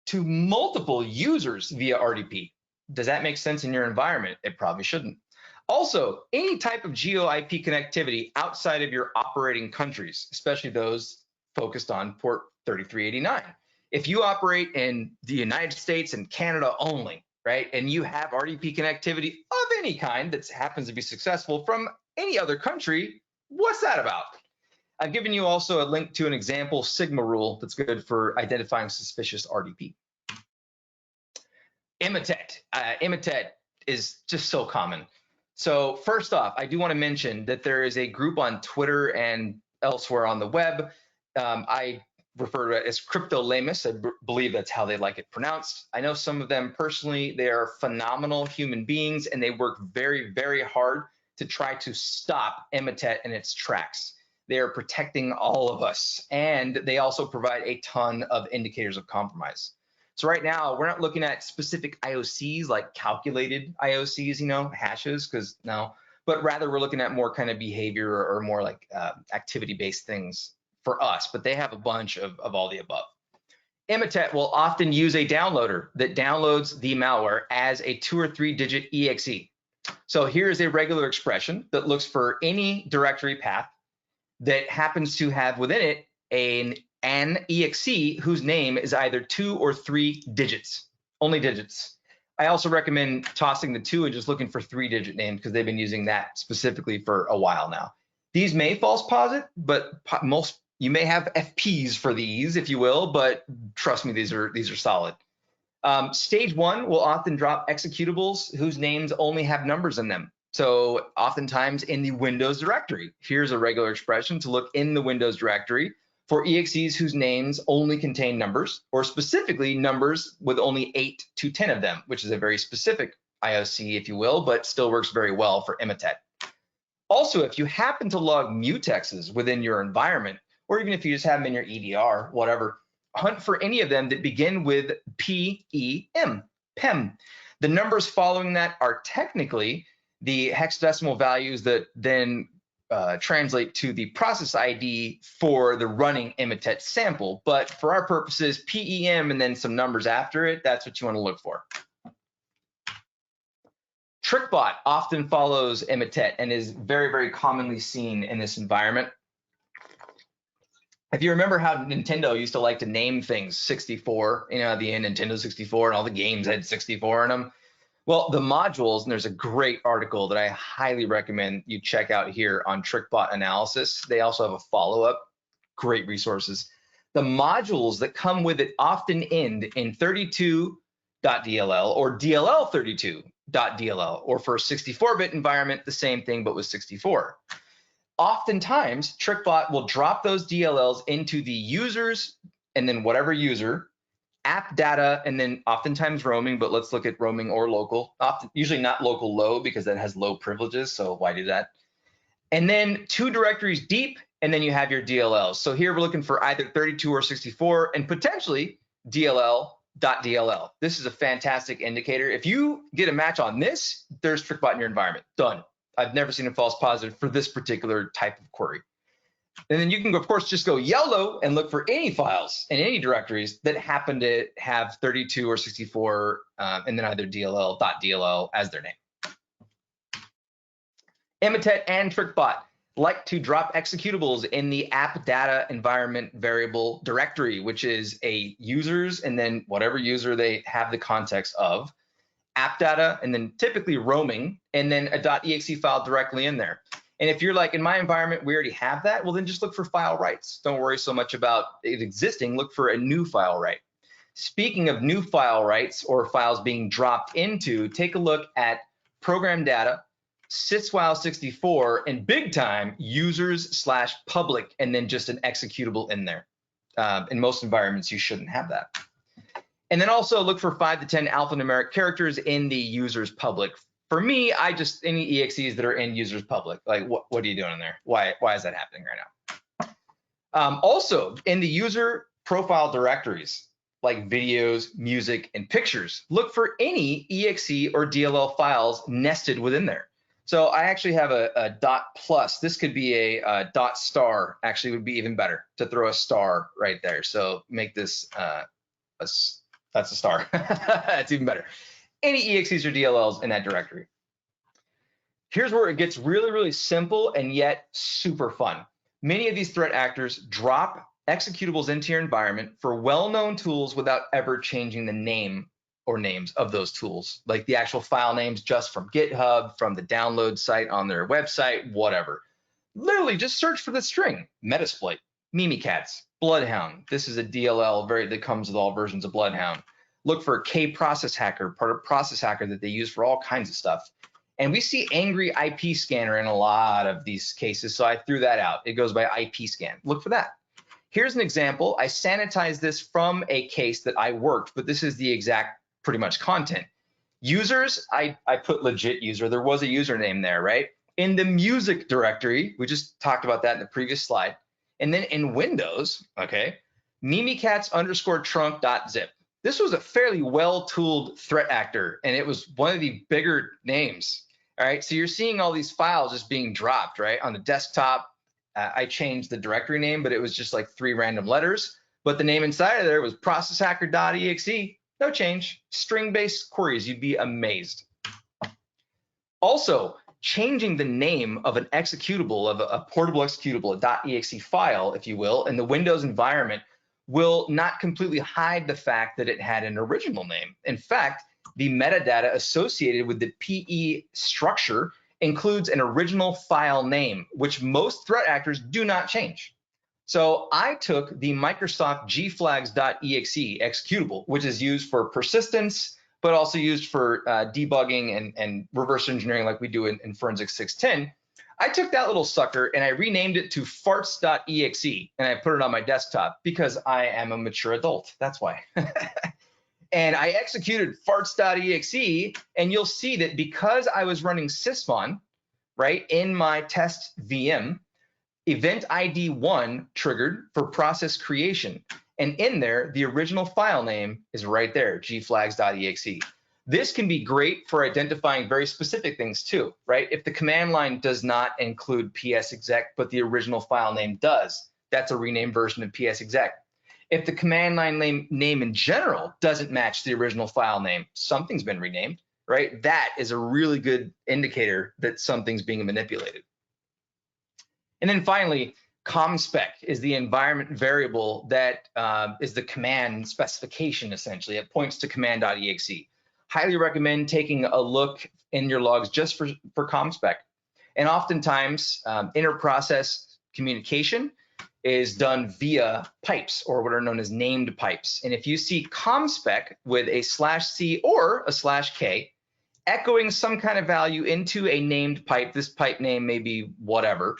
[SPEAKER 2] to multiple users via RDP. Does that make sense in your environment? It probably shouldn't. Also, any type of geo IP connectivity outside of your operating countries, especially those focused on port 3389. If you operate in the United States and Canada only, right, and you have RDP connectivity of any kind that happens to be successful from any other country, what's that about? I've given you also a link to an example Sigma rule that's good for identifying suspicious RDP. Imitet. Imitet is just so common. So first off, I do want to mention that there is a group on Twitter and elsewhere on the web. I refer to it as crypto-lamus. I believe that's how they like it pronounced. I know some of them personally. They are phenomenal human beings, and they work very, very hard to try to stop Imitet in its tracks. They are protecting all of us, and they also provide a ton of indicators of compromise. So right now, we're not looking at specific IOCs like calculated IOCs, you know, hashes, because no, but rather we're looking at more kind of behavior or more like activity-based things for us, but they have a bunch of all the above. Imitet will often use a downloader that downloads the malware as a 2 or 3 digit exe. So here's a regular expression that looks for any directory path that happens to have within it an exe whose name is either 2 or 3 digits, only digits. I also recommend tossing the 2 and just looking for 3-digit names because they've been using that specifically for a while now. These may false posit, but you may have FPs for these, if you will, but trust me, these are solid. Stage 1 will often drop executables whose names only have numbers in them. So oftentimes in the Windows directory, here's a regular expression to look in the Windows directory for exes whose names only contain numbers, or specifically numbers with only 8 to 10 of them, which is a very specific IOC, if you will, but still works very well for Imitet. Also, if you happen to log mutexes within your environment, or even if you just have them in your EDR, whatever, hunt for any of them that begin with PEM. The numbers following that are technically the hexadecimal values that then translate to the process ID for the running Imitet sample. But for our purposes, PEM and then some numbers after it, that's what you want to look for. Trickbot often follows Imitet and is very, very commonly seen in this environment. If you remember how Nintendo used to like to name things 64, you know, the Nintendo 64 and all the games had 64 in them. Well, the modules, and there's a great article that I highly recommend you check out here on Trickbot analysis. They also have a follow-up, great resources. The modules that come with it often end in 32.dll or DLL32.dll, or for a 64-bit environment, the same thing, but with 64. Oftentimes, Trickbot will drop those DLLs into the users and then whatever user, app data, and then oftentimes roaming, but let's look at roaming or local. Usually not local low because that has low privileges, so why do that? And then 2 directories deep, and then you have your DLLs. So here we're looking for either 32 or 64 and potentially DLL.dll. This is a fantastic indicator. If you get a match on this, there's Trickbot in your environment, done. I've never seen a false positive for this particular type of query. And then you can, of course, just go YOLO and look for any files and any directories that happen to have 32 or 64 and then either DLL.dll as their name. Imitet and Trickbot like to drop executables in the app data environment variable directory, which is a users and then whatever user they have the context of, app data, and then typically roaming, and then a .exe file directly in there. And if you're like, in my environment, we already have that, well, then just look for file writes. Don't worry so much about it existing, look for a new file write. Speaking of new file writes or files being dropped into, take a look at program data, syswile64, and big time users/public, and then just an executable in there. In most environments, you shouldn't have that. And then also look for 5 to 10 alphanumeric characters in the user's public. For me, I just, any EXEs that are in user's public, like what are you doing in there? Why is that happening right now? Also, in the user profile directories, like videos, music, and pictures, look for any EXE or DLL files nested within there. So I actually have a dot plus. This could be a dot star, actually would be even better to throw a star right there. So make this, that's a star. That's even better. Any EXEs or DLLs in that directory. Here's where it gets really, really simple and yet super fun. Many of these threat actors drop executables into your environment for well-known tools without ever changing the name or names of those tools, like the actual file names just from GitHub, from the download site on their website, whatever. Literally just search for the string, Metasploit, Mimikatz, Bloodhound. This is a DLL that comes with all versions of Bloodhound. Look for K process hacker, part of process hacker that they use for all kinds of stuff. And we see angry IP scanner in a lot of these cases, so I threw that out. It goes by IP scan. Look for that. Here's an example. I sanitized this from a case that I worked, but this is the exact pretty much content. Users, I put legit user. There was a username there, right? In the music directory, we just talked about that in the previous slide. And then in Windows, okay, mimikatz_trunk.zip. This was a fairly well-tooled threat actor, and it was one of the bigger names. All right, so you're seeing all these files just being dropped, right? On the desktop, I changed the directory name, but it was just like 3 random letters. But the name inside of there was processhacker.exe. No change. String-based queries, you'd be amazed. Also, changing the name of an executable, of a portable executable, a .exe file, if you will, in the Windows environment will not completely hide the fact that it had an original name. In fact, the metadata associated with the PE structure includes an original file name, which most threat actors do not change. So I took the Microsoft gflags.exe executable, which is used for persistence, but also used for debugging and reverse engineering like we do in Forensic 610. I took that little sucker and I renamed it to farts.exe and I put it on my desktop because I am a mature adult. That's why. And I executed farts.exe, and you'll see that because I was running sysmon, right, in my test VM, event ID 1 triggered for process creation. And in there, the original file name is right there, gflags.exe. This can be great for identifying very specific things too, right? If the command line does not include psexec, but the original file name does, that's a renamed version of psexec. If the command line name in general doesn't match the original file name, something's been renamed, right? That is a really good indicator that something's being manipulated. And then finally, comspec is the environment variable that is the command specification, essentially. It points to command.exe. Highly recommend taking a look in your logs just for comspec. And oftentimes, inter-process communication is done via pipes, or what are known as named pipes. And if you see comspec with a /c or a /k echoing some kind of value into a named pipe, this pipe name may be whatever,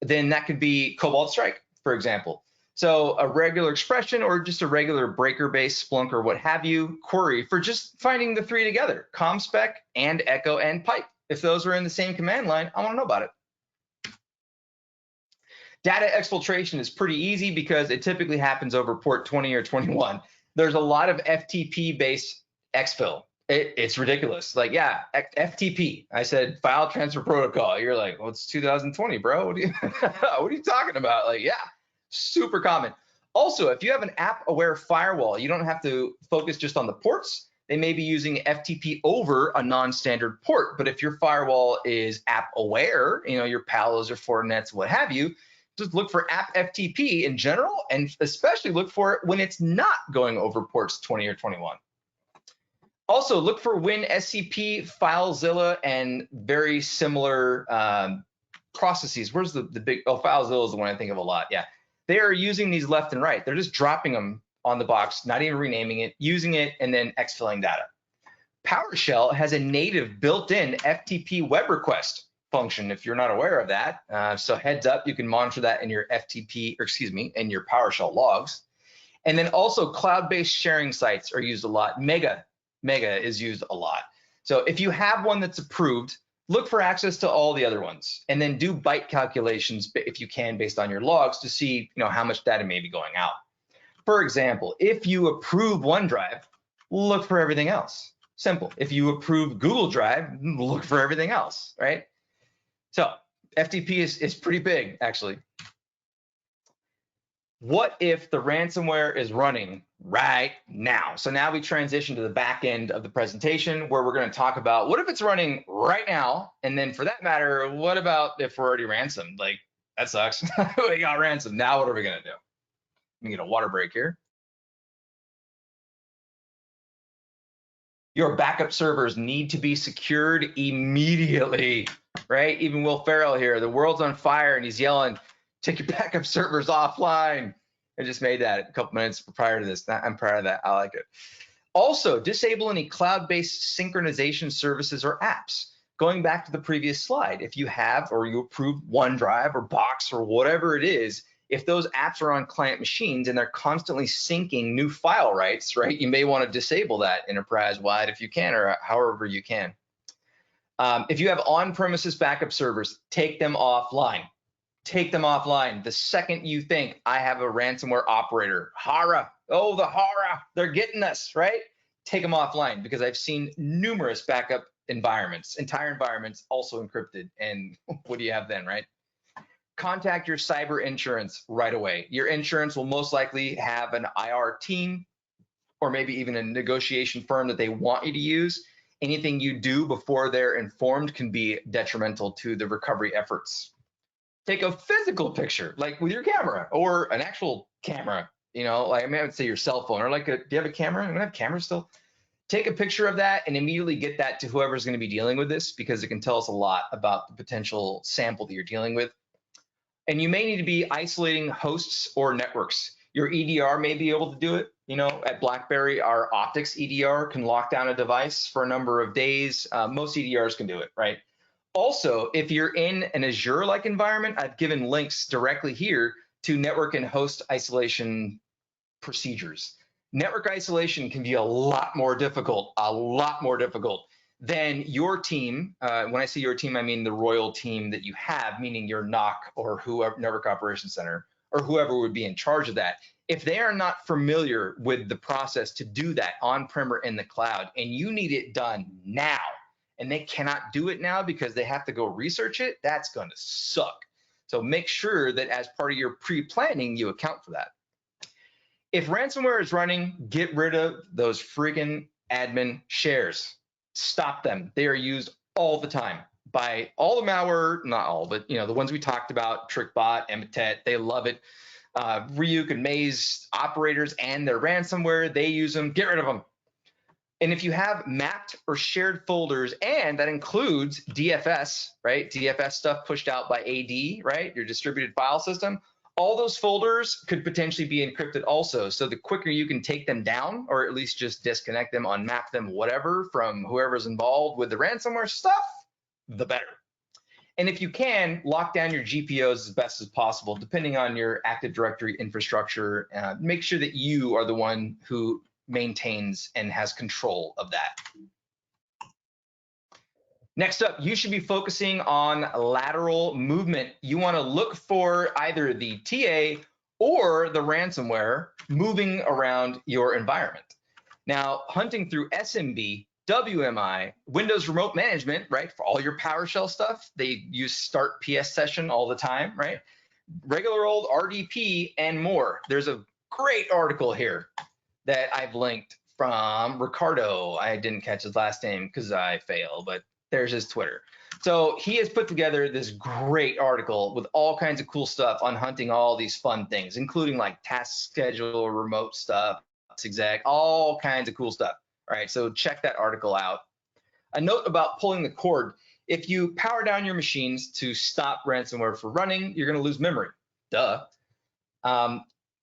[SPEAKER 2] then that could be Cobalt Strike, for example. So a regular expression or just a regular breaker-based Splunk or what have you query for just finding the 3 together, comspec and echo and pipe. If those are in the same command line, I want to know about it. Data exfiltration is pretty easy because it typically happens over port 20 or 21. There's a lot of FTP-based exfil. It's ridiculous. Like, yeah, FTP. I said file transfer protocol. You're like, well, it's 2020, bro. What are you talking about? Like, yeah, super common. Also, if you have an app-aware firewall, you don't have to focus just on the ports. They may be using FTP over a non-standard port. But if your firewall is app-aware, you know, your Palos or Fortinets, what have you, just look for app FTP in general, and especially look for it when it's not going over ports 20 or 21. Also, look for WinSCP, FileZilla, and very similar processes. Where's the big, oh, FileZilla is the one I think of a lot, yeah. They are using these left and right. They're just dropping them on the box, not even renaming it, using it, and then exfilling data. PowerShell has a native built-in FTP web request function if you're not aware of that. So heads up, you can monitor that in your FTP, or excuse me, in your PowerShell logs. And then also cloud-based sharing sites are used a lot. Mega is used a lot. So if you have one that's approved, look for access to all the other ones, and then do byte calculations if you can based on your logs to see how much data may be going out. For example, if you approve OneDrive, look for everything else. Simple. If you approve Google Drive, look for everything else, right? So FTP is pretty big, actually. What if the ransomware is running right now? So now we transition to the back end of the presentation where we're going to talk about what if it's running right now? And then for that matter, what about if we're already ransomed? Like, that sucks. We got ransomed. Now what are we going to do? Let me get a water break here. Your backup servers need to be secured immediately, right? Even Will Ferrell here, the world's on fire and he's yelling, take your backup servers offline. I just made that a couple minutes prior to this. I'm proud of that. I like it. Also, disable any cloud-based synchronization services or apps. Going back to the previous slide, if you have or you approve OneDrive or Box or whatever it is, if those apps are on client machines and they're constantly syncing new file rights, right, you may want to disable that enterprise-wide if you can, or however you can. If you have on-premises backup servers, take them offline. Take them offline. The second you think, I have a ransomware operator, HORA, oh, the HORA, they're getting us, right? Take them offline, because I've seen numerous backup environments, entire environments also encrypted. And what do you have then, right? Contact your cyber insurance right away. Your insurance will most likely have an IR team or maybe even a negotiation firm that they want you to use. Anything you do before they're informed can be detrimental to the recovery efforts. Take a physical picture, like with your camera or an actual camera, like I would say your cell phone, or like do you have a camera? Do you have cameras still? Take a picture of that and immediately get that to whoever's going to be dealing with this, because it can tell us a lot about the potential sample that you're dealing with. And you may need to be isolating hosts or networks. Your EDR may be able to do it. At BlackBerry, our Optics EDR can lock down a device for a number of days. Most EDRs can do it, right? Also, if you're in an Azure-like environment, I've given links directly here to network and host isolation procedures. Network isolation can be a lot more difficult than your team. When I say your team, I mean the royal team that you have, meaning your NOC or whoever, Network Operations Center, or whoever would be in charge of that. If they are not familiar with the process to do that on-prem or in the cloud, and you need it done now, and they cannot do it now because they have to go research it, that's going to suck. So make sure that as part of your pre-planning, you account for that. If ransomware is running, get rid of those freaking admin shares. Stop them. They are used all the time by all the malware, not all, but the ones we talked about, Trickbot, Emitet, they love it. Ryuk and Maze operators and their ransomware, they use them. Get rid of them. And if you have mapped or shared folders, and that includes DFS, right? DFS stuff pushed out by AD, right? Your distributed file system. All those folders could potentially be encrypted also. So the quicker you can take them down, or at least just disconnect them, unmap them, whatever, from whoever's involved with the ransomware stuff, the better. And if you can, lock down your GPOs as best as possible, depending on your Active Directory infrastructure. Make sure that you are the one who maintains and has control of that. Next up, you should be focusing on lateral movement. You want to look for either the TA or the ransomware moving around your environment. Now, hunting through SMB, WMI, Windows Remote Management, right? For all your PowerShell stuff, they use Start PS Session all the time, right? Regular old RDP and more. There's a great article here that I've linked from Ricardo. I didn't catch his last name because I fail, but there's his Twitter. So he has put together this great article with all kinds of cool stuff on hunting all these fun things, including like task schedule, remote stuff, exec, all kinds of cool stuff. All right, so check that article out. A note about pulling the cord. If you power down your machines to stop ransomware from running, you're going to lose memory. Duh.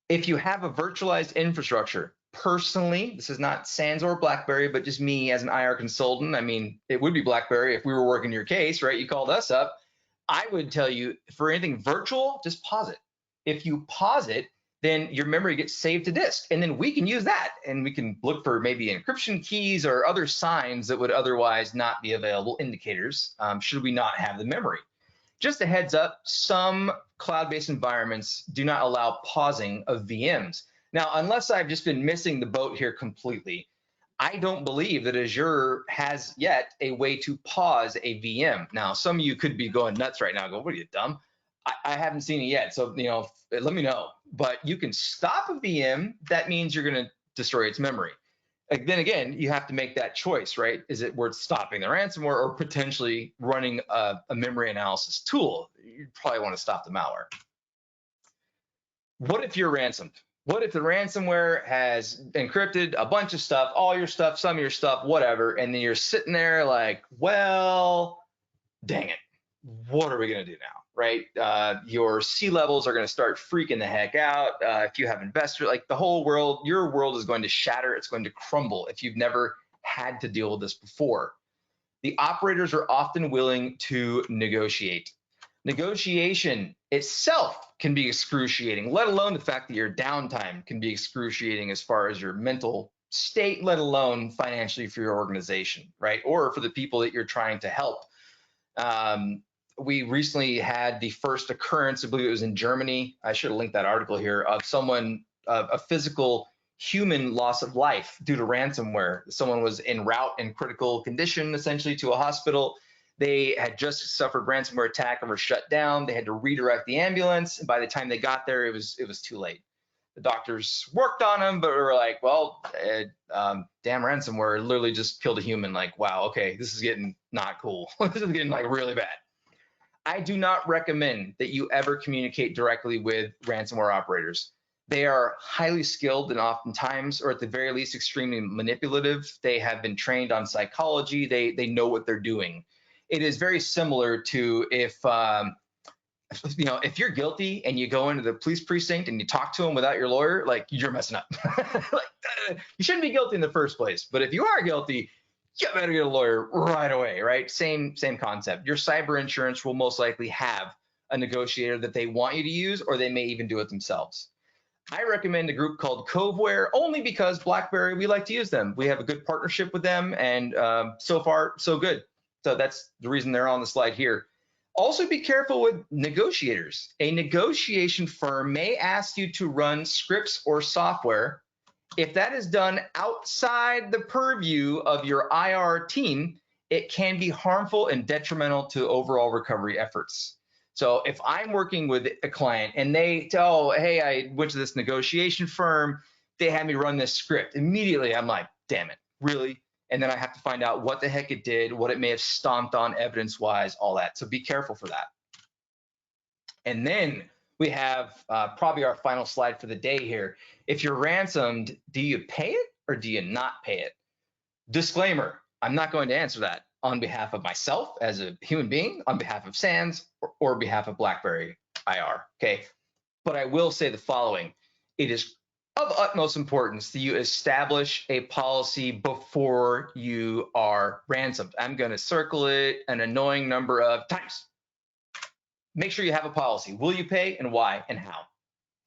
[SPEAKER 2] If you have a virtualized infrastructure, personally, this is not Sans or BlackBerry, but just me as an IR consultant. I mean, it would be BlackBerry if we were working your case, right? You called us up. I would tell you, for anything virtual, just pause it. If you pause it, then your memory gets saved to disk. And then we can use that and we can look for maybe encryption keys or other signs that would otherwise not be available, indicators, should we not have the memory. Just a heads up, some cloud-based environments do not allow pausing of VMs. Now, unless I've just been missing the boat here completely, I don't believe that Azure has yet a way to pause a VM. Now, some of you could be going nuts right now, go, what are you, dumb? I haven't seen it yet, so let me know. But you can stop a VM. That means you're going to destroy its memory. Then again, you have to make that choice, right? Is it worth stopping the ransomware or potentially running a memory analysis tool? You probably want to stop the malware. What if you're ransomed? What if the ransomware has encrypted a bunch of stuff, all your stuff, some of your stuff, whatever, and then you're sitting there like, well, dang it, what are we going to do now, right? Your C levels are going to start freaking the heck out. If you have investors, like the whole world, your world is going to shatter. It's going to crumble if you've never had to deal with this before. The operators are often willing to negotiate. Negotiation itself can be excruciating, let alone the fact that your downtime can be excruciating as far as your mental state, let alone financially for your organization, right? Or for the people that you're trying to help. We recently had the first occurrence, I believe it was in Germany. I should have linked that article here, of someone, a physical human loss of life due to ransomware. Someone was en route in critical condition, essentially, to a hospital. They had just suffered ransomware attack and were shut down. They had to redirect the ambulance. And by the time they got there, it was too late. The doctors worked on them, but were like, well, damn ransomware literally just killed a human. Like, wow, okay, this is getting not cool. This is getting like really bad. I do not recommend that you ever communicate directly with ransomware operators. They are highly skilled and oftentimes, or at the very least, extremely manipulative. They have been trained on psychology. They know what they're doing. It is very similar to if you're guilty and you go into the police precinct and you talk to them without your lawyer, like you're messing up. Like, you shouldn't be guilty in the first place. But if you are guilty, you better get a lawyer right away, right? Same concept. Your cyber insurance will most likely have a negotiator that they want you to use, or they may even do it themselves. I recommend a group called Coveware only because BlackBerry, we like to use them. We have a good partnership with them, and so far, so good. So that's the reason they're on the slide here. Also be careful with negotiators. A negotiation firm may ask you to run scripts or software. If that is done outside the purview of your IR team, it can be harmful and detrimental to overall recovery efforts. So if I'm working with a client and they tell, hey, I went to this negotiation firm, they had me run this script, immediately I'm like, damn it, really? And then I have to find out what the heck it did, what it may have stomped on evidence-wise, all that. So be careful for that. And then we have probably our final slide for the day here. If you're ransomed, do you pay it or do you not pay it? Disclaimer, I'm not going to answer that on behalf of myself as a human being, on behalf of SANS, or behalf of BlackBerry IR, okay? But I will say the following. It is of utmost importance that you establish a policy before you are ransomed. I'm going to circle it an annoying number of times. Make sure you have a policy. Will you pay and why and how?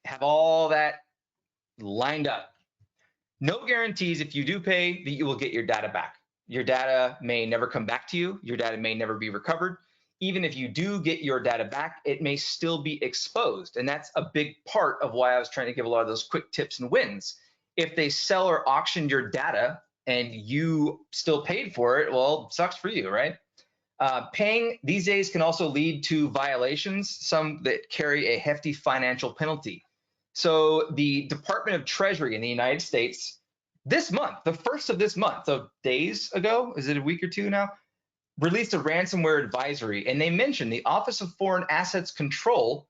[SPEAKER 2] Have all that lined up. No guarantees if you do pay that you will get your data back. Your data may never come back to you. Your data may never be recovered. Even if you do get your data back, it may still be exposed. And that's a big part of why I was trying to give a lot of those quick tips and wins. If they sell or auction your data and you still paid for it, well, sucks for you, right? Paying these days can also lead to violations, some that carry a hefty financial penalty. So the Department of Treasury in the United States, this month, the first of this month, so days ago, is it a week or two now, released a ransomware advisory, and they mentioned the Office of Foreign Assets Control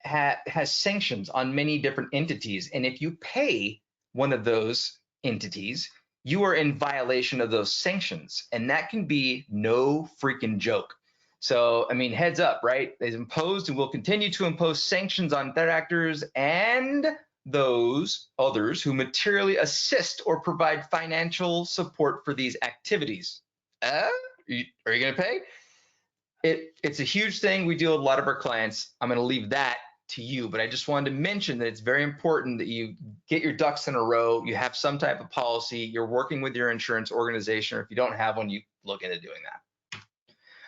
[SPEAKER 2] has sanctions on many different entities, and if you pay one of those entities, you are in violation of those sanctions, and that can be no freaking joke. So, I mean, heads up, right? They've imposed and will continue to impose sanctions on threat actors and those others who materially assist or provide financial support for these activities. Are you going to pay? It's a huge thing. We deal with a lot of our clients. I'm going to leave that to you, but I just wanted to mention that it's very important that you get your ducks in a row. You have some type of policy. You're working with your insurance organization, or if you don't have one, you look into doing that.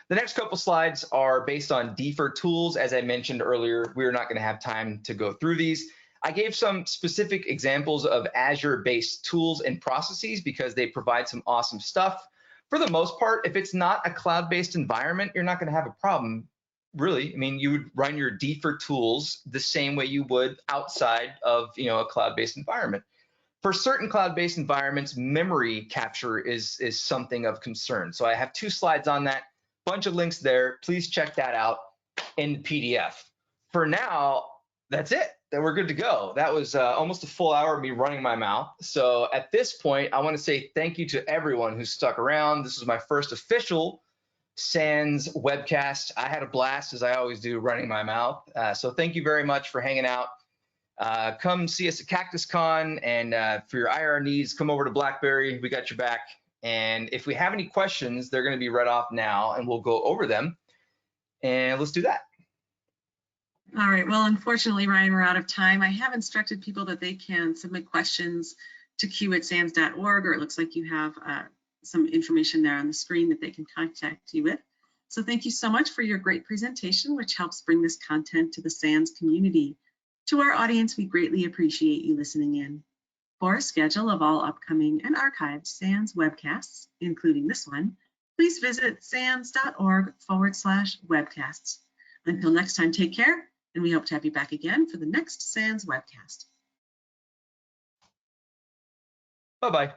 [SPEAKER 2] The next couple slides are based on defer tools. As I mentioned earlier, we're not going to have time to go through these. I gave some specific examples of Azure-based tools and processes because they provide some awesome stuff. For the most part, if it's not a cloud-based environment, you're not going to have a problem, really. I mean, you would run your defer tools the same way you would outside of, a cloud-based environment. For certain cloud-based environments, memory capture is something of concern. So I have 2 slides on that, bunch of links there. Please check that out in the PDF. For now, that's it. Then we're good to go. That was almost a full hour of me running my mouth. So at this point, I want to say thank you to everyone who stuck around. This was my first official SANS webcast. I had a blast, as I always do, running my mouth. So thank you very much for hanging out. Come see us at CactusCon, and for your IR needs, come over to BlackBerry. We got your back. And if we have any questions, they're going to be read off now, and we'll go over them. And let's do that.
[SPEAKER 1] All right, well, unfortunately, Ryan, we're out of time. I have instructed people that they can submit questions to q@sans.org, or it looks like you have some information there on the screen that they can contact you with. So thank you so much for your great presentation, which helps bring this content to the SANS community. To our audience, we greatly appreciate you listening in. For a schedule of all upcoming and archived SANS webcasts, including this one, please visit sans.org/webcasts. Until next time, take care, and we hope to have you back again for the next SANS webcast.
[SPEAKER 2] Bye-bye.